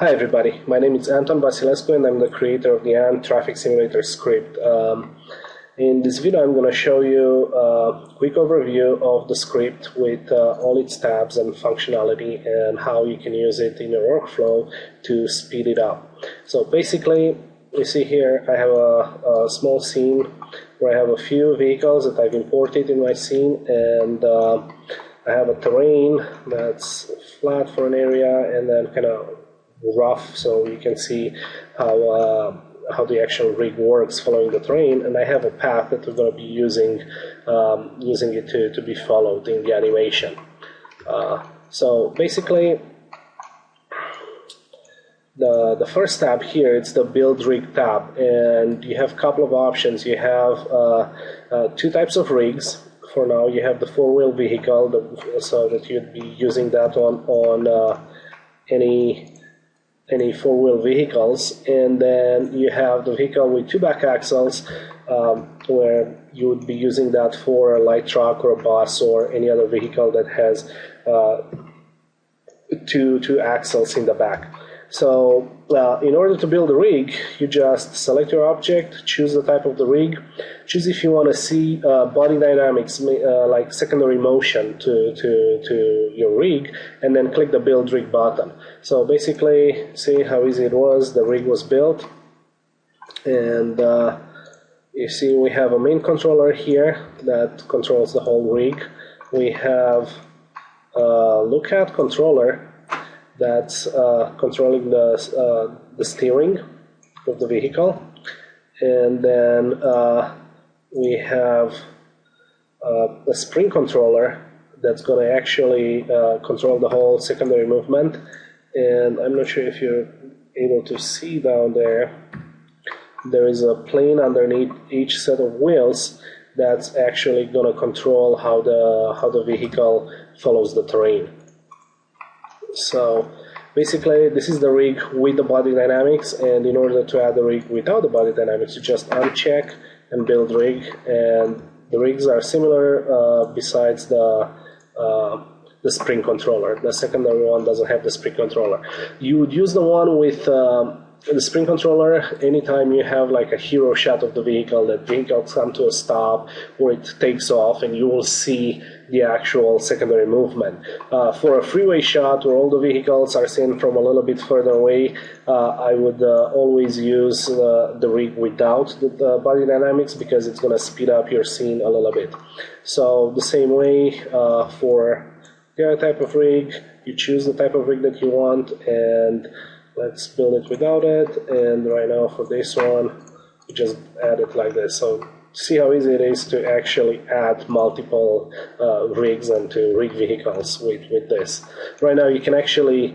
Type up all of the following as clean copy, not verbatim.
Hi everybody, my name is Anton Vasilescu and I'm the creator of the Ant Traffic Simulator script. In this video I'm going to show you a quick overview of the script with all its tabs and functionality and how you can use it in your workflow to speed it up. So basically, you see here I have a small scene where I have a few vehicles that I've imported in my scene, and I have a terrain that's flat for an area and then kind of rough, so you can see how the actual rig works following the terrain, and I have a path that we're going to be using it to be followed in the animation. So basically, the first tab here, it's the build rig tab, and you have a couple of options. You have two types of rigs. For now, you have the four-wheel vehicle, so that you'd be using that on any four-wheel vehicles, and then you have the vehicle with two back axles, where you would be using that for a light truck or a bus or any other vehicle that has two axles in the back. So in order to build a rig, you just select your object, choose the type of the rig, choose if you want to see body dynamics, like secondary motion to your rig, and then click the build rig button. So basically, see how easy it was. The rig was built, and you see we have a main controller here that controls the whole rig. We have a lookout controller that's controlling the steering of the vehicle, and then we have a spring controller that's going to actually control the whole secondary movement. And I'm not sure if you're able to see down there, there is a plane underneath each set of wheels that's actually going to control how the vehicle follows the terrain. So basically, this is the rig with the body dynamics, and in order to add the rig without the body dynamics, you just uncheck and build rig, and the rigs are similar besides the spring controller. The secondary one doesn't have the spring controller. You would use the one with the spring controller anytime you have like a hero shot of the vehicle, that vehicle comes to a stop or it takes off, and you will see the actual secondary movement. For a freeway shot where all the vehicles are seen from a little bit further away, I would always use the rig without the body dynamics, because it's going to speed up your scene a little bit. So the same way for the other type of rig, you choose the type of rig that you want, and let's build it without it. And right now for this one, we just add it like this. So see how easy it is to actually add multiple rigs and to rig vehicles with this. Right now you can actually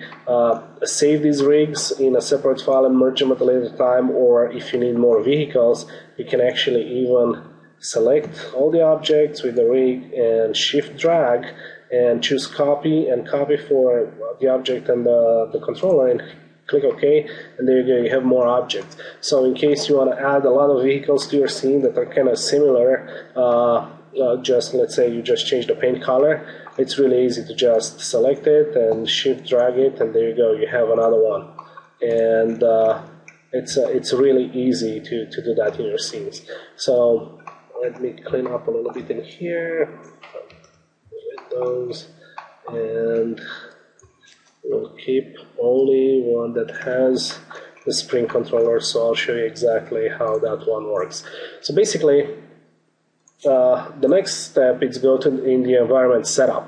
save these rigs in a separate file and merge them at a later time, or if you need more vehicles, you can actually even select all the objects with the rig and shift drag and choose copy and copy for the object and the controller, and click OK, and there you go, you have more objects. So in case you want to add a lot of vehicles to your scene that are kind of similar, just let's say you just change the paint color, it's really easy to just select it and shift drag it, and there you go, you have another one. And it's really easy to do that in your scenes. So let me clean up a little bit in here with those, and we'll keep only one that has the spring controller, so I'll show you exactly how that one works. So basically, the next step is go to in the environment setup.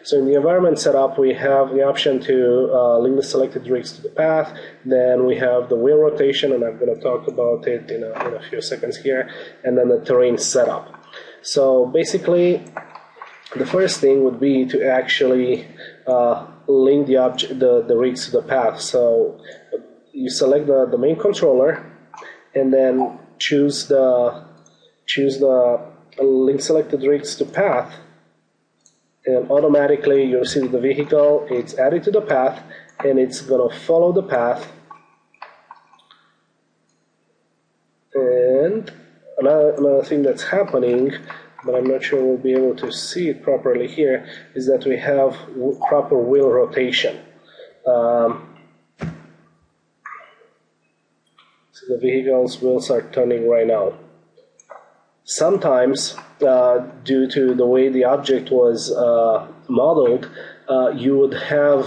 So in the environment setup, we have the option to link the selected rigs to the path. Then we have the wheel rotation, and I'm going to talk about it in a few seconds here, and then the terrain setup. So basically, the first thing would be to actually link the rigs to the path. So you select the main controller, and then choose the link selected rigs to path, and automatically you'll see the vehicle, it's added to the path, and it's gonna follow the path. And another thing that's happening, but I'm not sure we'll be able to see it properly here, is that we have proper wheel rotation. the vehicle's wheels are turning right now. Sometimes, due to the way the object was modeled, you would have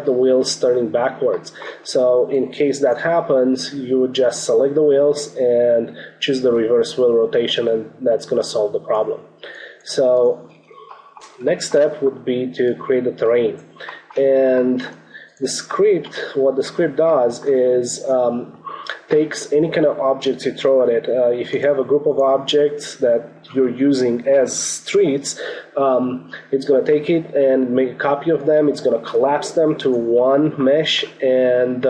the wheels turning backwards. So in case that happens, you would just select the wheels and choose the reverse wheel rotation, and that's going to solve the problem. So next step would be to create the terrain. And the script, what the script does is takes any kind of objects you throw at it. If you have a group of objects that you're using as streets, it's going to take it and make a copy of them. It's going to collapse them to one mesh, and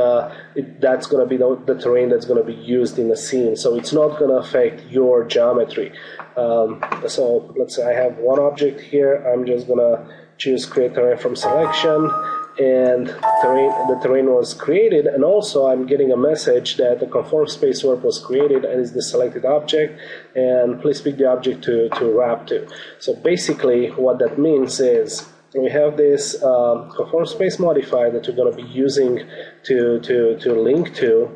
that's going to be the terrain that's going to be used in the scene. So it's not going to affect your geometry. So let's say I have one object here. I'm just going to choose create terrain from selection, and the terrain was created, and also I'm getting a message that the conform space warp was created and is the selected object, and please pick the object to wrap to. So basically what that means is we have this conform space modifier that we're going to be using to link to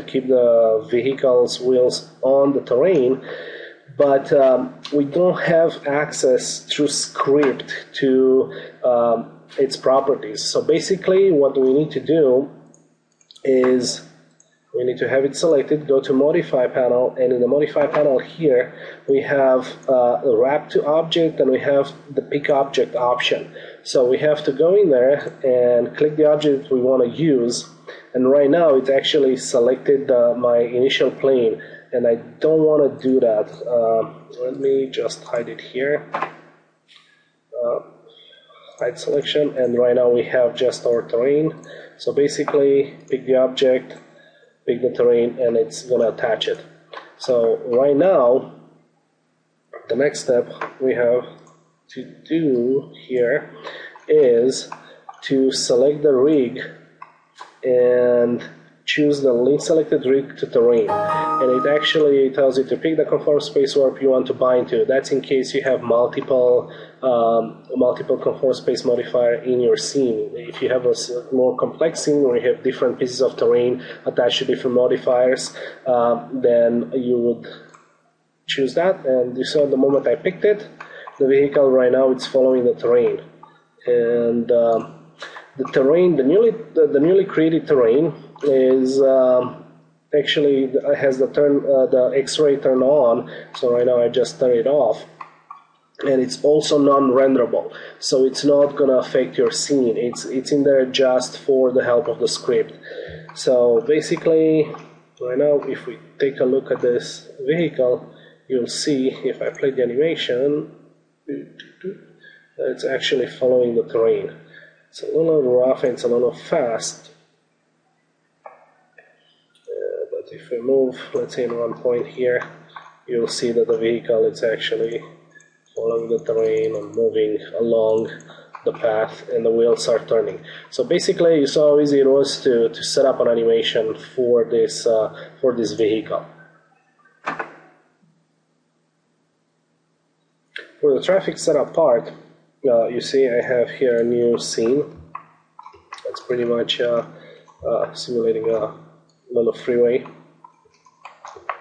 keep the vehicle's wheels on the terrain, but we don't have access through script to its properties. So basically what we need to do is we need to have it selected, go to modify panel, and in the modify panel here we have a wrap to object, and we have the pick object option. So we have to go in there and click the object we want to use, and right now it's actually selected my initial plane, and I don't want to do that. Let me just hide it here. Hide selection, and right now we have just our terrain. So basically pick the object, pick the terrain, and it's going to attach it. So right now the next step we have to do here is to select the rig and choose the link selected rig to terrain, and it actually tells you to pick the conform space warp you want to bind to. That's in case you have multiple conform space modifier in your scene. If you have a more complex scene where you have different pieces of terrain attached to different modifiers, then you would choose that. And you saw the moment I picked it, the vehicle right now it's following the terrain, and the terrain, the newly created terrain is actually has the X-ray turned on. So right now I just turn it off, and it's also non-renderable. So it's not going to affect your scene. It's in there just for the help of the script. So basically, right now, if we take a look at this vehicle, you'll see if I play the animation, it's actually following the terrain. It's a little rough and it's a little fast. But if we move, let's say in one point here, you'll see that the vehicle is actually following the terrain and moving along the path, and the wheels are turning. So basically, you saw how easy it was to set up an animation for this vehicle. For the traffic setup part, you see I have here a new scene. It's pretty much simulating a little freeway.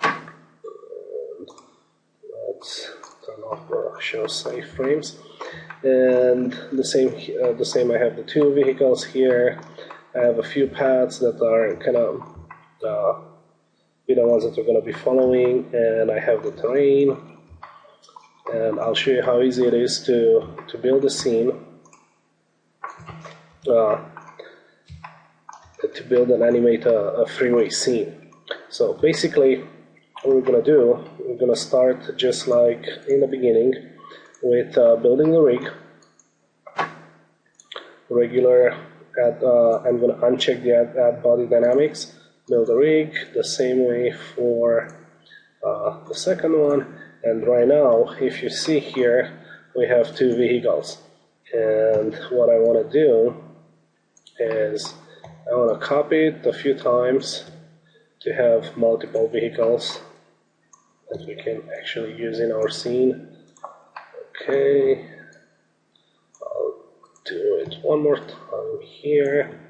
And let's turn off the show safe frames. And the same. I have the two vehicles here. I have a few paths that are kind of be the ones that we're going to be following, and I have the terrain. And I'll show you how easy it is to build a scene, to build and animate a freeway scene. So basically, what we're going to do, we're going to start just like in the beginning with building the rig. Regular I'm going to uncheck the add body dynamics, build the rig the same way for the second one. And right now, if you see here, we have two vehicles. And what I want to do is I want to copy it a few times to have multiple vehicles that we can actually use in our scene. Okay, I'll do it one more time here.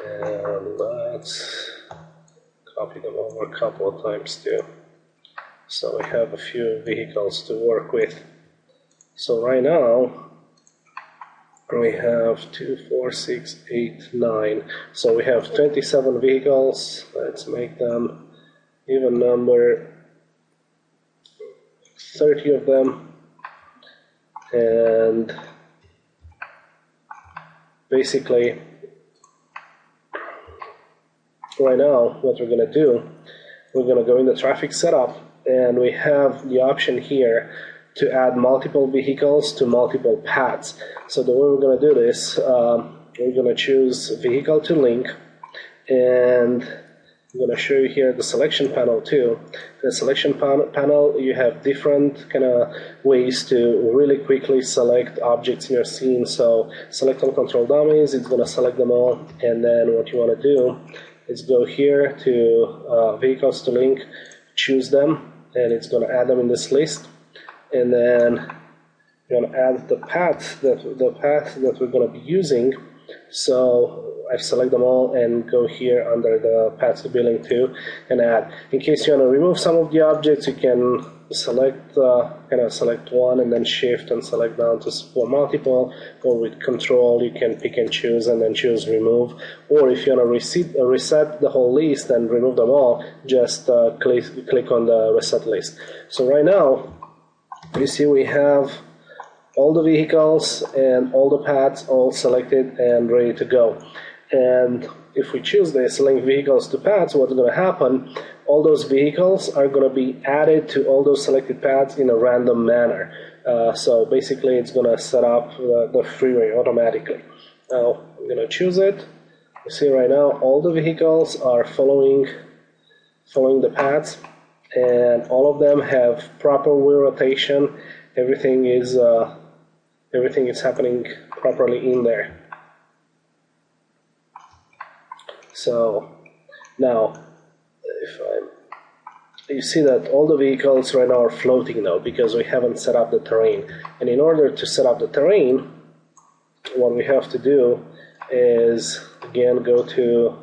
And let's copy them over a couple of times too. So we have a few vehicles to work with. So right now we have 2, 4, 6, 8, 9. So we have 27 vehicles. Let's make them even number, 30 of them. And basically, right now, what we're going to do, we're going to go in the traffic setup, and we have the option here to add multiple vehicles to multiple paths. So the way we're going to do this, we're going to choose vehicle to link, and I'm going to show you here the selection panel too. The selection panel, you have different kind of ways to really quickly select objects in your scene. So select all control dummies, it's going to select them all, and then what you want to do is go here to vehicles to link, choose them, and it's going to add them in this list. And then you're going to add the path that we're going to be using. So I've selected them all and go here under the path to be linked to and add. In case you want to remove some of the objects, you can select select one and then shift and select down to for multiple, or with control you can pick and choose and then choose remove. Or if you want to reset the whole list and remove them all, just click on the reset list. So right now you see we have all the vehicles and all the paths all selected and ready to go. And if we choose this, link vehicles to paths, what's going to happen, all those vehicles are going to be added to all those selected paths in a random manner. So basically it's going to set up the freeway automatically. Now I'm going to choose it. You see right now all the vehicles are following the paths, and all of them have proper wheel rotation. Everything is happening properly in there. So now, you see that all the vehicles right now are floating now because we haven't set up the terrain. And in order to set up the terrain, what we have to do is again go to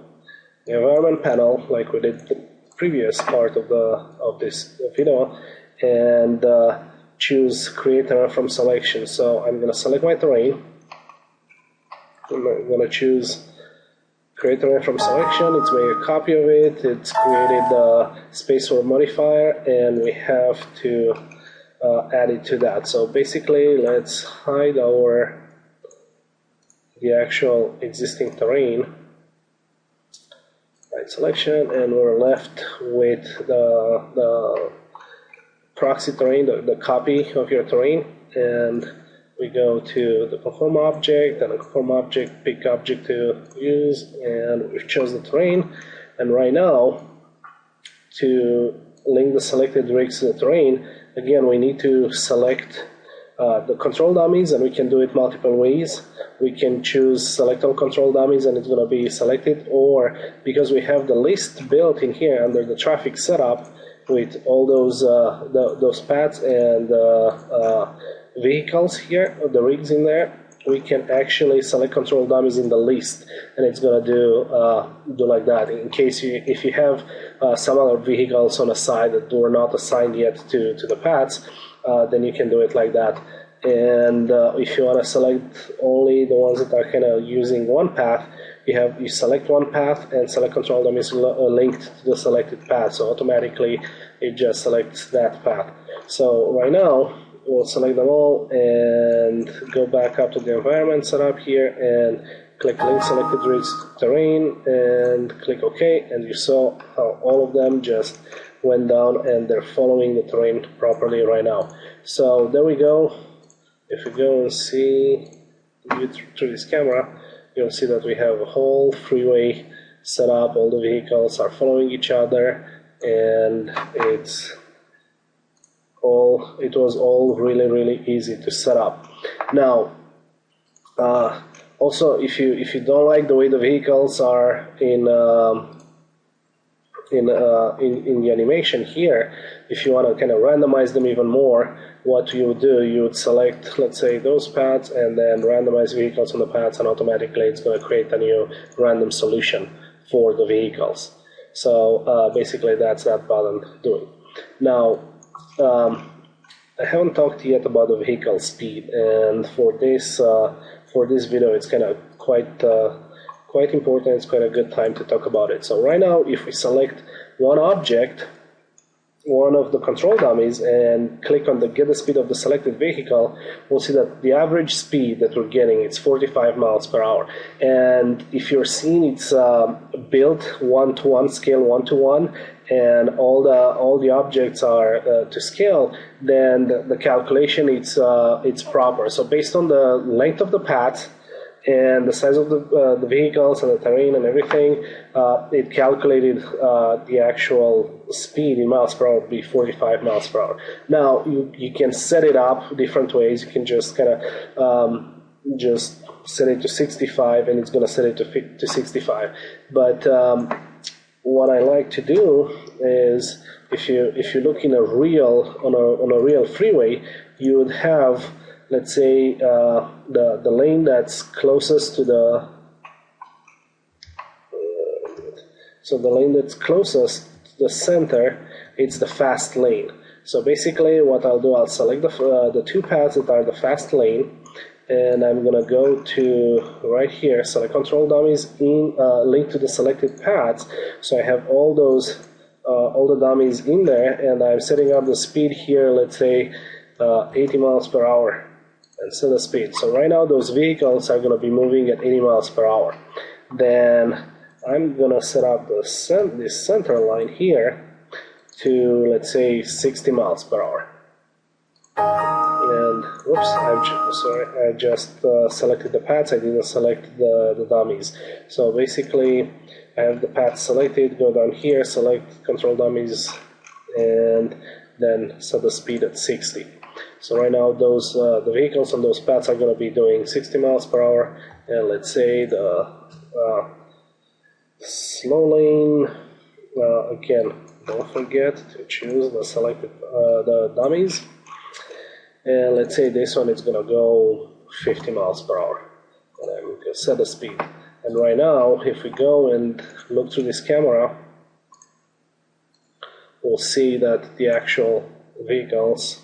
the environment panel, like we did the previous part of this video, and choose create terrain from selection. So I'm going to select my terrain. I'm going to choose create terrain from selection. It's made a copy of it. It's created the space for modifier, and we have to add it to that. So basically, let's hide the actual existing terrain. Right selection, and we're left with the proxy terrain, the copy of your terrain, and we go to the perform object, and the perform object, pick object to use, and we've chosen the terrain. And right now, to link the selected rigs to the terrain, again we need to select the control dummies, and we can do it multiple ways. We can choose select all control dummies and it's going to be selected, or because we have the list built in here under the traffic setup with all those paths and vehicles here, the rigs in there, we can actually select control dummies in the list, and it's going to do like that. In case if you have some other vehicles on the side that were not assigned yet to the paths, then you can do it like that. And if you want to select only the ones that are kind of using one path, you select one path and select control dummies linked to the selected path, so automatically it just selects that path. So right now we'll select them all and go back up to the environment setup here and click link selected rigs terrain and click OK, and you saw how all of them just went down and they're following the terrain properly right now. So there we go. If we go and see through this camera, you'll see that we have a whole freeway set up. All the vehicles are following each other, and it was all really easy to set up. Now, also if you don't like the way the vehicles are in the animation here, if you want to kind of randomize them even more, what you would do, you would select, let's say, those paths and then randomize vehicles on the paths, and automatically it's going to create a new random solution for the vehicles. So basically that's that button doing. Now I haven't talked yet about the vehicle speed, and for this video it's kind of quite important. It's quite a good time to talk about it. So right now, if we select one object, one of the control dummies, and click on the get the speed of the selected vehicle, we'll see that the average speed that we're getting is 45 miles per hour. And if you're seeing it's built 1-to-1 scale, 1-to-1, and all the objects are to scale, then the calculation it's proper. So based on the length of the path and the size of the vehicles and the terrain and everything, it calculated the actual speed in miles per hour would be 45 miles per hour. Now you can set it up different ways. You can just kind of just set it to 65, and it's going to set it to 65. But what I like to do is, if you look in on a real freeway, you would have, let's say, the lane that's closest to the center, it's the fast lane. So basically what I'll do, I'll select the two paths that are the fast lane, and I'm gonna go to right here, select control dummies, link to the selected paths. So I have all the dummies in there, and I'm setting up the speed here, let's say 80 miles per hour. And set the speed. So right now those vehicles are going to be moving at 80 miles per hour. Then I'm going to set up this center line here to, let's say, 60 miles per hour. And whoops, I just selected the paths. I didn't select the dummies. So basically I have the path selected, go down here, select control dummies, and then set the speed at 60. So right now the vehicles on those paths are going to be doing 60 miles per hour, and let's say the slow lane, again, don't forget to choose the selected the dummies, and let's say this one is going to go 50 miles per hour, and I'm going to set the speed. And right now, if we go and look through this camera, we'll see that the actual vehicles,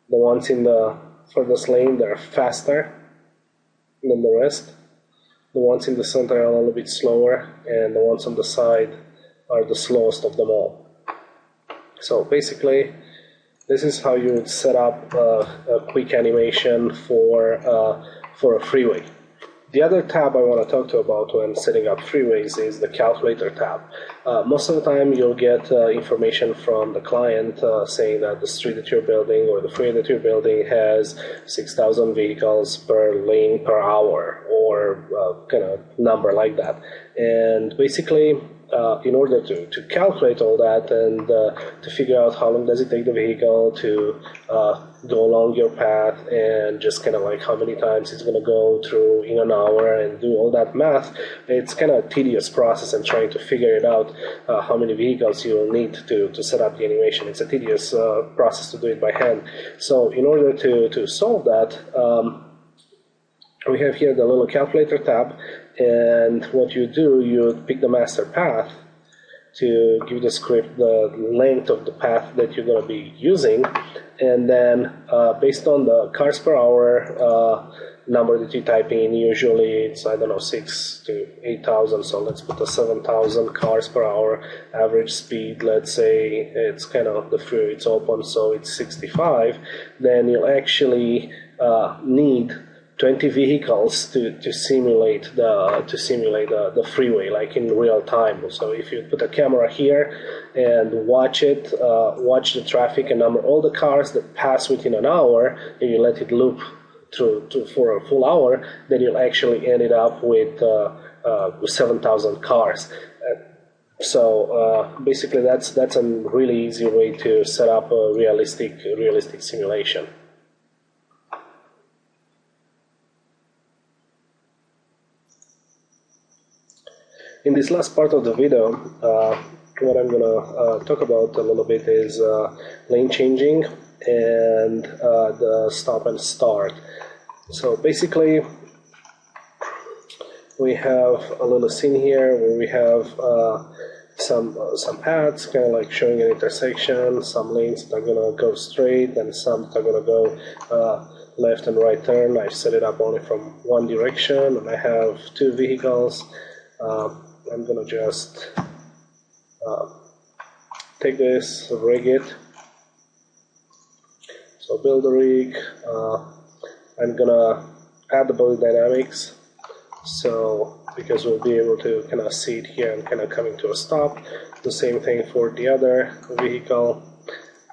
the ones in the furthest lane, they're faster than the rest. The ones in the center are a little bit slower, and the ones on the side are the slowest of them all. So basically, this is how you would set up a quick animation for a freeway. The other tab I want to talk to about when setting up freeways is the calculator tab. Most of the time you'll get information from the client saying that the street that you're building or the freeway that you're building has 6,000 vehicles per lane per hour, or kind of number like that. And basically, in order to calculate all that and to figure out how long does it take the vehicle to go along your path, and just kind of like how many times it's going to go through in an hour, and do all that math, it's kind of a tedious process, and trying to figure it out how many vehicles you will need to set up the animation. It's a tedious process to do it by hand. So in order to solve that, we have here the little calculator tab, and what you do, you pick the master path to give the script the length of the path that you're going to be using, and then based on the cars per hour number that you type in, usually it's, I don't know, 6,000 to 8,000, so let's put a 7,000 cars per hour average speed. Let's say it's kind of the freeway, it's open, so it's 65. Then you'll actually need 20 vehicles to simulate the freeway, like in real time. So if you put a camera here and watch the traffic and number all the cars that pass within an hour, and you let it loop for a full hour, then you'll actually end it up with 7,000 cars. So basically, that's a really easy way to set up a realistic simulation. In this last part of the video, what I'm going to talk about a little bit is lane changing and the stop and start. So basically, we have a little scene here where we have some paths, kind of like showing an intersection, some lanes that are going to go straight and some that are going to go left and right turn. I've set it up only from one direction, and I have two vehicles. I'm going to just take this, rig it. So build the rig. I'm going to add the body dynamics. So because we'll be able to kind of see it here and kind of coming to a stop. The same thing for the other vehicle,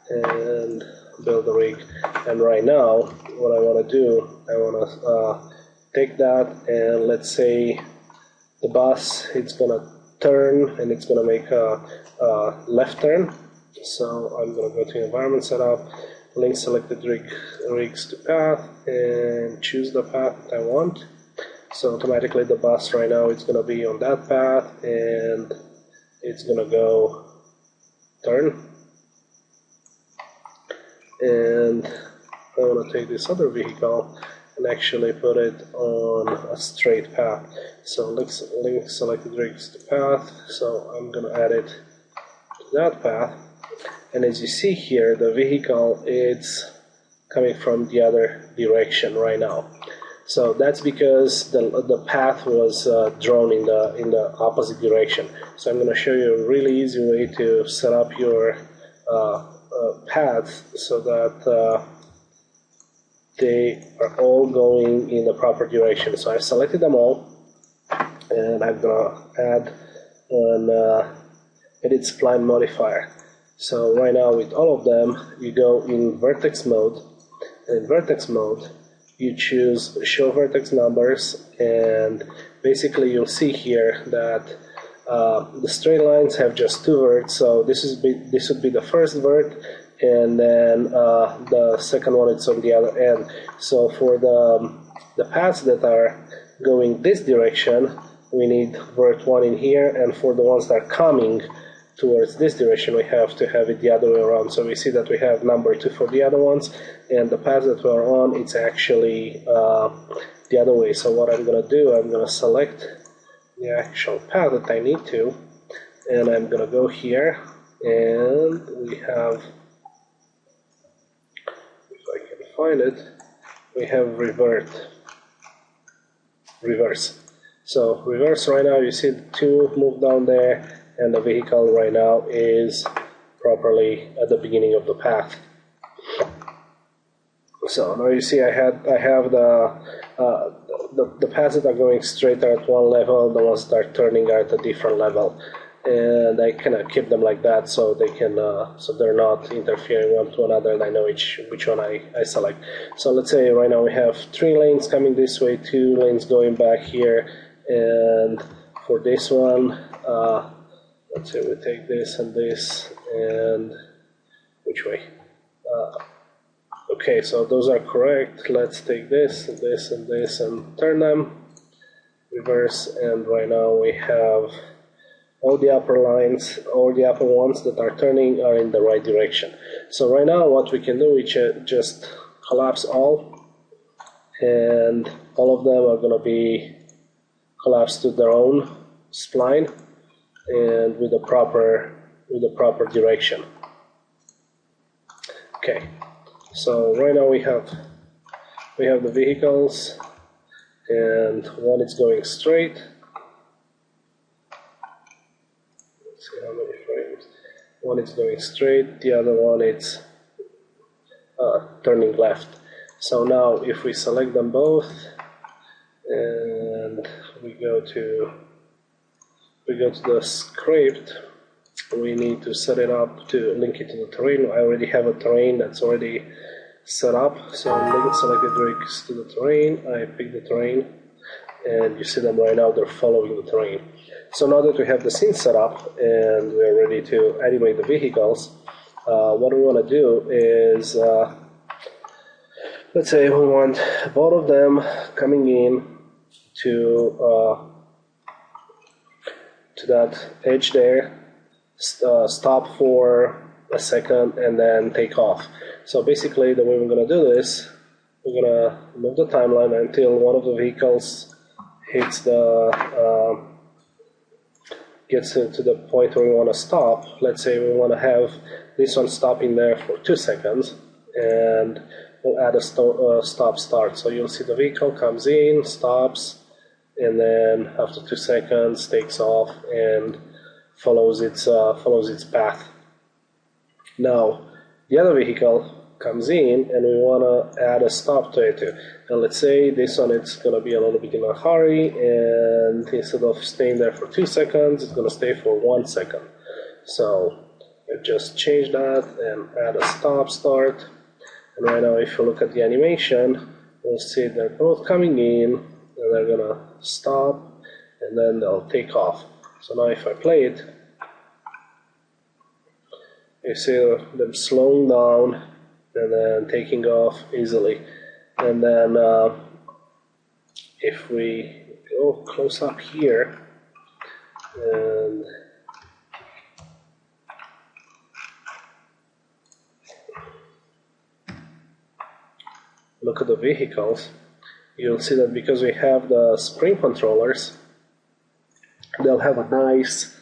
and build the rig. And right now what I want to do, I want to take that, and let's say the bus, it's gonna turn and it's gonna make a left turn. So I'm gonna go to environment setup, link selected rigs to path, and choose the path that I want. So automatically the bus right now it's gonna be on that path, and it's gonna go turn. And I want to take this other vehicle and actually put it on a straight path. So link selected rigs to path. So I'm gonna add it to that path. And as you see here, the vehicle is coming from the other direction right now. So that's because the path was drawn in the opposite direction. So I'm going to show you a really easy way to set up your path so that they are all going in the proper direction. So I've selected them all, and I'm going to add an edit spline modifier. So right now with all of them, you go in vertex mode. In vertex mode, you choose show vertex numbers, and basically you'll see here that the straight lines have just two verts. So this would be the first vert, and then the second one is on the other end. So for the paths that are going this direction, we need vert 1 in here, and for the ones that are coming towards this direction, we have to have it the other way around. So we see that we have number 2 for the other ones, and the path that we're on, it's actually the other way. So what I'm going to do, I'm going to select the actual path that I need to, and I'm going to go here, and we have, if I can find it, we have reverse. So reverse right now, you see the 2 move down there, and the vehicle right now is properly at the beginning of the path. So now you see I have the paths that are going straight are at one level, the ones that are turning are at a different level, and I kind of keep them like that so they can so they're not interfering one to another, and I know which one I select. So let's say right now we have 3 lanes coming this way, 2 lanes going back here, and for this one, let's say we take this and this, and which way? Okay, so those are correct. Let's take this and this and this and turn them, reverse, and right now we have all the upper lines, all the upper ones that are turning are in the right direction. So right now what we can do is just collapse all, and all of them are going to be collapsed to their own spline and with the proper direction. Okay, so right now we have the vehicles, and one is going straight. Let's see how many frames. One is going straight, the other one is turning left. So now if we select them both and we go to the script, we need to set it up to link it to the terrain. I already have a terrain that's already set up, so link selected rigs to the terrain. I pick the terrain, and you see them right now, they're following the terrain. So now that we have the scene set up and we're ready to animate the vehicles, what we want to do is let's say we want both of them coming in to that edge there, stop for a second, and then take off. So basically the way we're going to do this, we're going to move the timeline until one of the vehicles hits the gets to the point where we want to stop. Let's say we want to have this one stopping there for 2 seconds, and we'll add a stop start. So you'll see the vehicle comes in, stops, and then after 2 seconds takes off and follows its path. Now the other vehicle comes in and we want to add a stop to it too. And let's say this one it's going to be a little bit in a hurry, and instead of staying there for 2 seconds, it's going to stay for 1 second. So I just change that and add a stop start. And right now if you look at the animation, you'll see they're both coming in and they're going to stop and then they'll take off. So now if I play it, you see them slowing down and then taking off easily. And then if we go close up here and look at the vehicles, you'll see that because we have the spring controllers, they'll have a nice,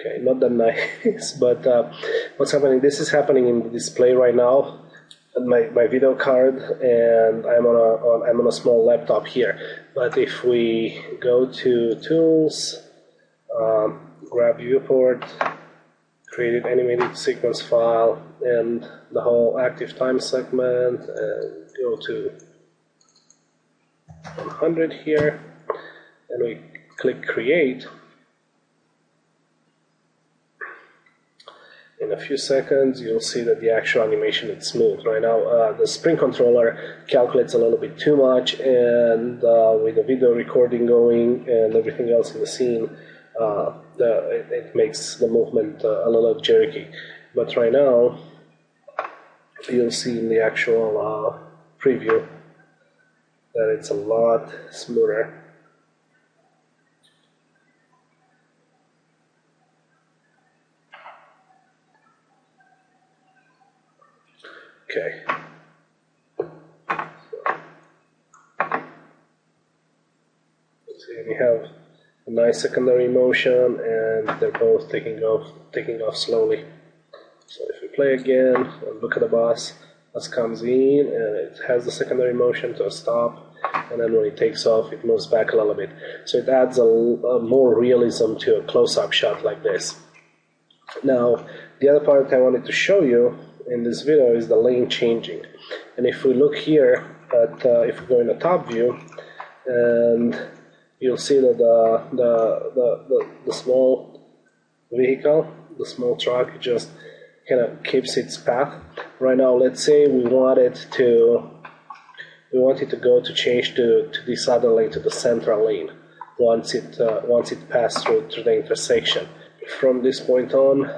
okay, not that nice, but what's happening, this is happening in the display right now, my video card, and I'm on a small laptop here. But if we go to Tools, grab Viewport, create an animated sequence file, and the whole active time segment, and go to 100 here, and we click Create. In a few seconds, you'll see that the actual animation is smooth. Right now, the spring controller calculates a little bit too much, and with the video recording going and everything else in the scene, it makes the movement a little jerky. But right now, you'll see in the actual preview that it's a lot smoother. Okay. See, we have a nice secondary motion, and they're both taking off slowly. So if we play again and look at the bus comes in, and it has the secondary motion to a stop, and then when it takes off, it moves back a little bit. So it adds a more realism to a close-up shot like this. Now, the other part I wanted to show you in this video is the lane changing. And if we look here at, if we go in the top view, and you'll see that the small vehicle, the small truck, just kind of keeps its path. Right now, let's say we wanted to go to change to this other lane, to the central lane, once it passed through the intersection. From this point on,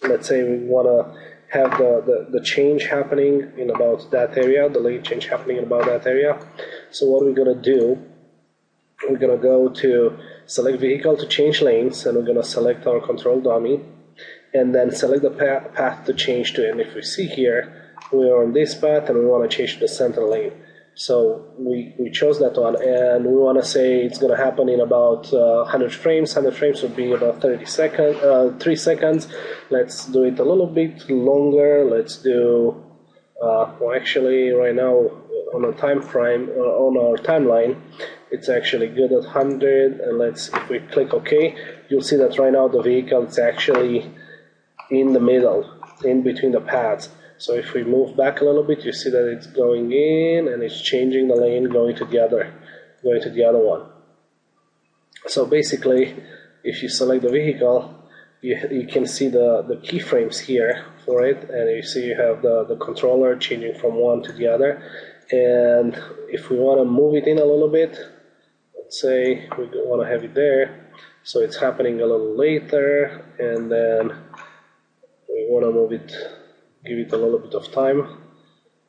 let's say we want to have the change happening in about that area, the lane change happening in about that area. So what we're going to do, we're going to go to select vehicle to change lanes, and we're going to select our control dummy, and then select the path to change to. And if we see here, we are on this path and we want to change to the center lane. So we chose that one, and we want to say it's going to happen in about 100 frames. 100 frames would be about 3 seconds. Let's do it a little bit longer. Let's do, well, actually right now on a time frame, on our timeline, it's actually good at 100. And if we click OK, you'll see that right now the vehicle is actually in the middle, in between the paths. So if we move back a little bit, you see that it's going in and it's changing the lane, going to the other one. So basically, if you select the vehicle, you can see the keyframes here for it, and you see you have the controller changing from one to the other. And if we want to move it in a little bit, let's say we want to have it there, so it's happening a little later, and then we want to move it, give it a little bit of time,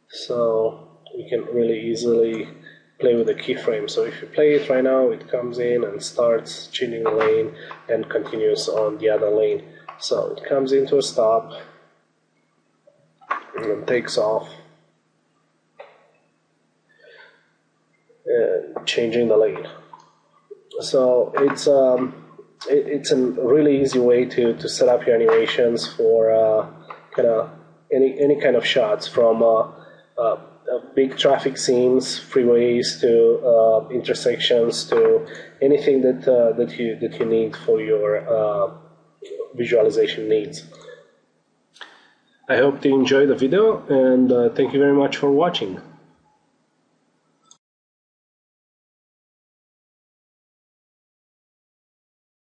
so we can really easily play with the keyframe. So if you play it right now, it comes in and starts changing the lane and continues on the other lane. So it comes into a stop and then takes off, changing the lane. So it's a really easy way to set up your animations for kind of any kind of shots, from big traffic scenes, freeways, to intersections, to anything that you need for your visualization needs. I hope you enjoyed the video, and thank you very much for watching.